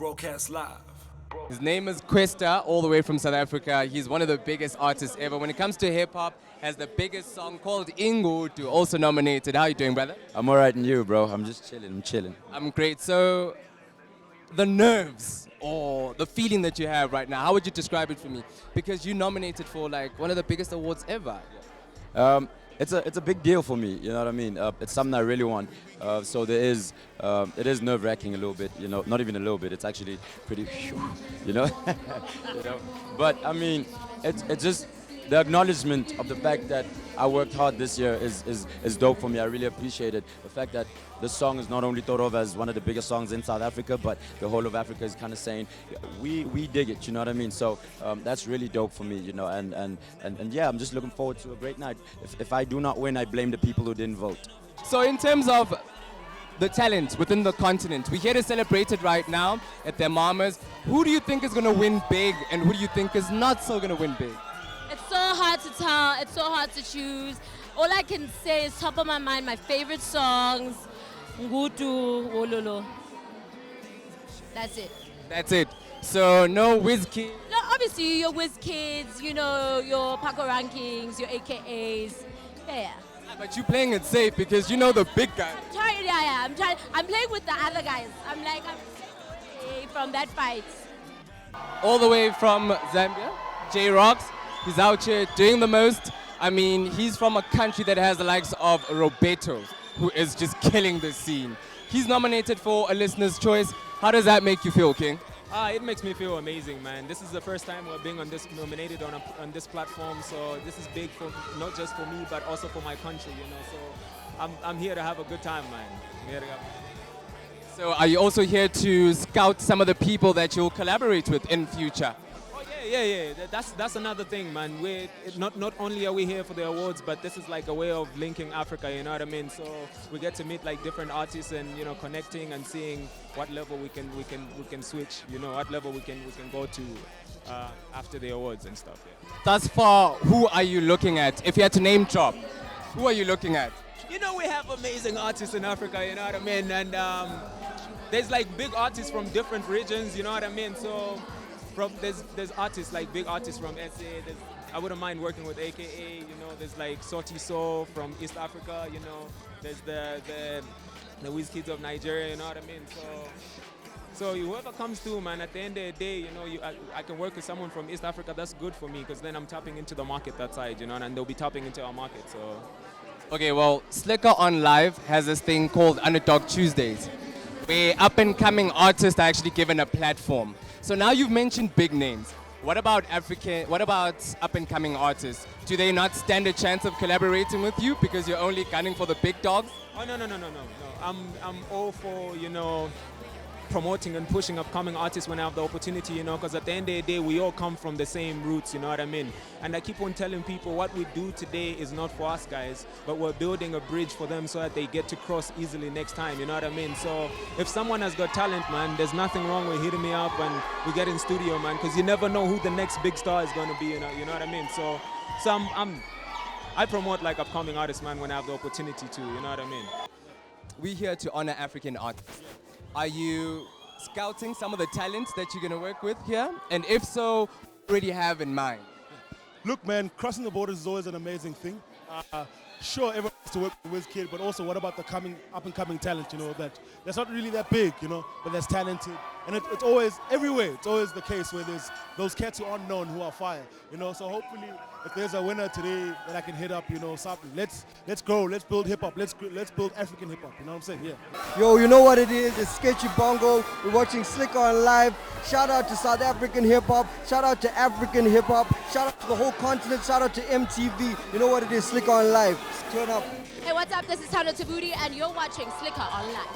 broadcast live. His name is Kwesta, all the way from South Africa. He's one of the biggest artists ever. When it comes to hip-hop, has the biggest song called Ingudu, also nominated. How you doing, brother? I'm alright, and you, bro? I'm just chilling. I'm great. So, the nerves or the feeling that you have right now, how would you describe it for me? Because you nominated for like one of the biggest awards ever. It's a big deal for me, you know what I mean? It's something I really want. So it is nerve-wracking a little bit, you know, not even a little bit, it's actually pretty, you know? You know? But I mean, it's just the acknowledgement of the fact that I worked hard this year is dope for me. I really appreciate it. The fact that this song is not only thought of as one of the biggest songs in South Africa, but the whole of Africa is kind of saying, we dig it, you know what I mean? So that's really dope for me, you know, and yeah, I'm just looking forward to a great night. If I do not win, I blame the people who didn't vote. So in terms of the talent within the continent, we're here to celebrate it right now at their mamas. Who do you think is going to win big, and who do you think is not so going to win big? It's so hard to tell. It's so hard to choose. All I can say is top of my mind, my favorite songs, Ngutu, Wololo. That's it. That's it. So no Wizkid. No, obviously your Wiz Kids, you know, your Paco Rankings, your AKAs. Yeah. But you're playing it safe because you know the big guy. I'm trying. I'm playing with the other guys. I'm from that fight. All the way from Zambia, J-Rocks. He's out here doing the most. I mean, he's from a country that has the likes of Roberto, who is just killing the scene. He's nominated for a listener's choice. How does that make you feel, King? It makes me feel amazing, man. This is the first time we're being nominated on this platform, so this is big for not just for me, but also for my country, you know. So I'm here to have a good time, man. I'm here to have. So are you also here to scout some of the people that you'll collaborate with in future? Yeah. That's another thing, man. We're not only are we here for the awards, but this is like a way of linking Africa. You know what I mean? So we get to meet like different artists and connecting and seeing what level we can switch. You know, what level we can go to after the awards and stuff. Yeah. Thus far, who are you looking at? If you had to name drop, who are you looking at? You know, we have amazing artists in Africa. You know what I mean? And there's like big artists from different regions. You know what I mean? So. There's artists like big artists from SA. I wouldn't mind working with AKA. You know, there's like Soti So from East Africa. You know, there's the Wiz Kids of Nigeria. You know what I mean? So whoever comes through, man. At the end of the day, you know, I can work with someone from East Africa. That's good for me because then I'm tapping into the market that side. You know, and they'll be tapping into our market. So. Okay, well, Slicker on Live has this thing called Underdog Tuesdays, where up-and-coming artists are actually given a platform. So now you've mentioned big names. What about up-and-coming artists? Do they not stand a chance of collaborating with you because you're only gunning for the big dogs? Oh, no. I'm all for, promoting and pushing upcoming artists when I have the opportunity, because at the end of the day, we all come from the same roots, you know what I mean? And I keep on telling people what we do today is not for us guys, but we're building a bridge for them so that they get to cross easily next time, you know what I mean? So if someone has got talent, man, there's nothing wrong with hitting me up and we get in studio, man, because you never know who the next big star is going to be, you know what I mean? So I promote like upcoming artists, man, when I have the opportunity to, you know what I mean? We're here to honor African artists. Are you scouting some of the talents that you're going to work with here? And if so, what do you already have in mind? Look, man, crossing the borders is always an amazing thing. Sure, everyone wants to work with Wizkid, but also what about the up-and-coming talent, that's not really that big, but that's talented. And it's always everywhere. It's always the case where there's those cats who aren't known who are fire, So hopefully, if there's a winner today that I can hit up, something. Let's grow. Let's build hip hop. Let's build African hip hop. You know what I'm saying? Yeah. Yo, you know what it is? It's Sketchy Bongo. We're watching Slick on Live. Shout out to South African hip hop. Shout out to African hip hop. Shout out to the whole continent. Shout out to MTV. You know what it is? Slick on Live. Turn up. Hey, what's up? This is Thando Thabethe, and you're watching Slicker on Live.